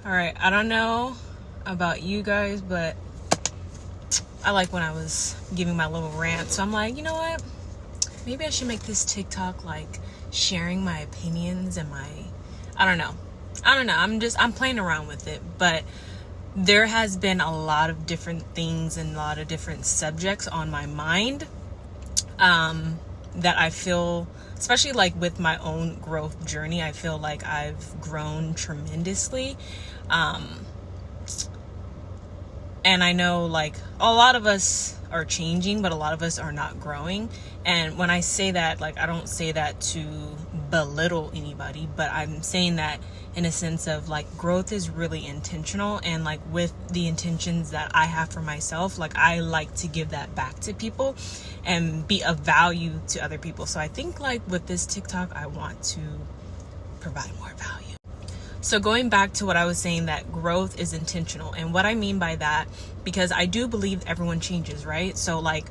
All right, I don't know about you guys, but I like when I was giving my little rant. So I'm like, you know what? Maybe I should make this TikTok like sharing my opinions and I don't know. I'm playing around with it, but there has been a lot of different things and a lot of different subjects on my mind that I feel, especially like with my own growth journey, I feel like I've grown tremendously. And I know like a lot of us are changing, but a lot of us are not growing. And when I say that, like, I don't say that to belittle anybody, but I'm saying that in a sense of like growth is really intentional. And like with the intentions that I have for myself, like I like to give that back to people and be of value to other people. So I think like with this TikTok, I want to provide more value. So going back to what I was saying, that growth is intentional. And what I mean by that, because I do believe everyone changes, right? So like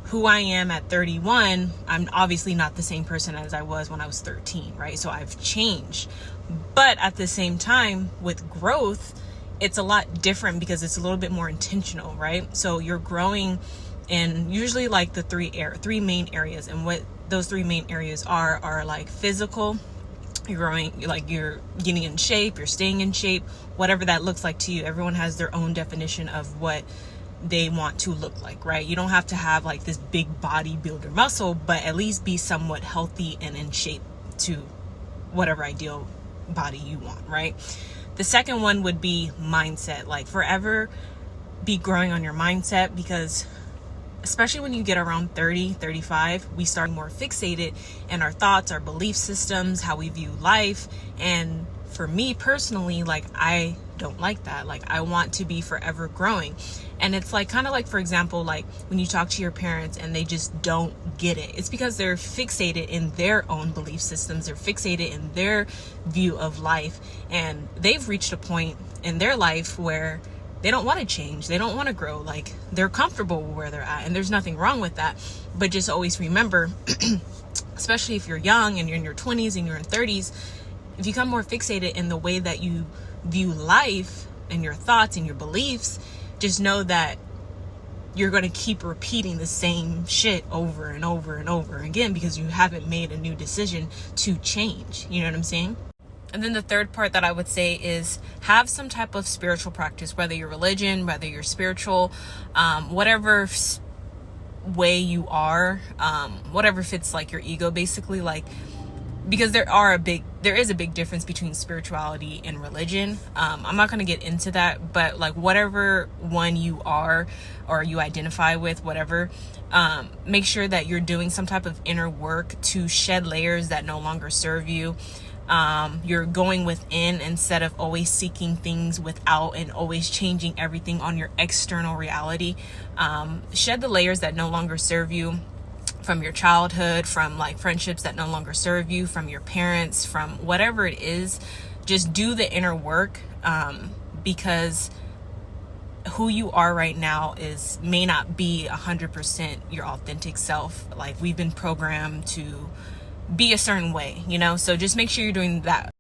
who I am at 31, I'm obviously not the same person as I was when I was 13, right? So I've changed. But at the same time, with growth, it's a lot different because it's a little bit more intentional, right? So you're growing in usually like the three main areas. And what those three main areas are like physical. You're growing, like you're getting in shape, you're staying in shape, whatever that looks like to you. Everyone has their own definition of what they want to look like, right? You don't have to have like this big bodybuilder muscle, but at least be somewhat healthy and in shape to whatever ideal body you want, right? The second one would be mindset, like forever be growing on your mindset, because especially when you get around 30, 35, we start more fixated in our thoughts, our belief systems, how we view life. And for me personally, like I don't like that. Like I want to be forever growing. And it's like kind of like, for example, like when you talk to your parents and they just don't get it. It's because they're fixated in their own belief systems. They're fixated in their view of life. And they've reached a point in their life where they don't want to change. They don't want to grow. Like they're comfortable where they're at, and there's nothing wrong with that. But just always remember, especially if you're young and you're in your 20s and you're in 30s, if you become more fixated in the way that you view life and your thoughts and your beliefs, just know that you're going to keep repeating the same shit over and over and over again because you haven't made a new decision to change. You know what I'm saying? And then the third part that I would say is have some type of spiritual practice, whether you're religion, whether you're spiritual, whatever way you are, whatever fits like your ego, basically, like, because there is a big difference between spirituality and religion. I'm not going to get into that, but like whatever one you are or you identify with, whatever, make sure that you're doing some type of inner work to shed layers that no longer serve you. You're going within instead of always seeking things without and always changing everything on your external reality. Shed the layers that no longer serve you from your childhood, from like friendships that no longer serve you, from your parents, from whatever it is. Just do the inner work, because who you are right now may not be 100% your authentic self. Like we've been programmed to be a certain way, you know? So just make sure you're doing that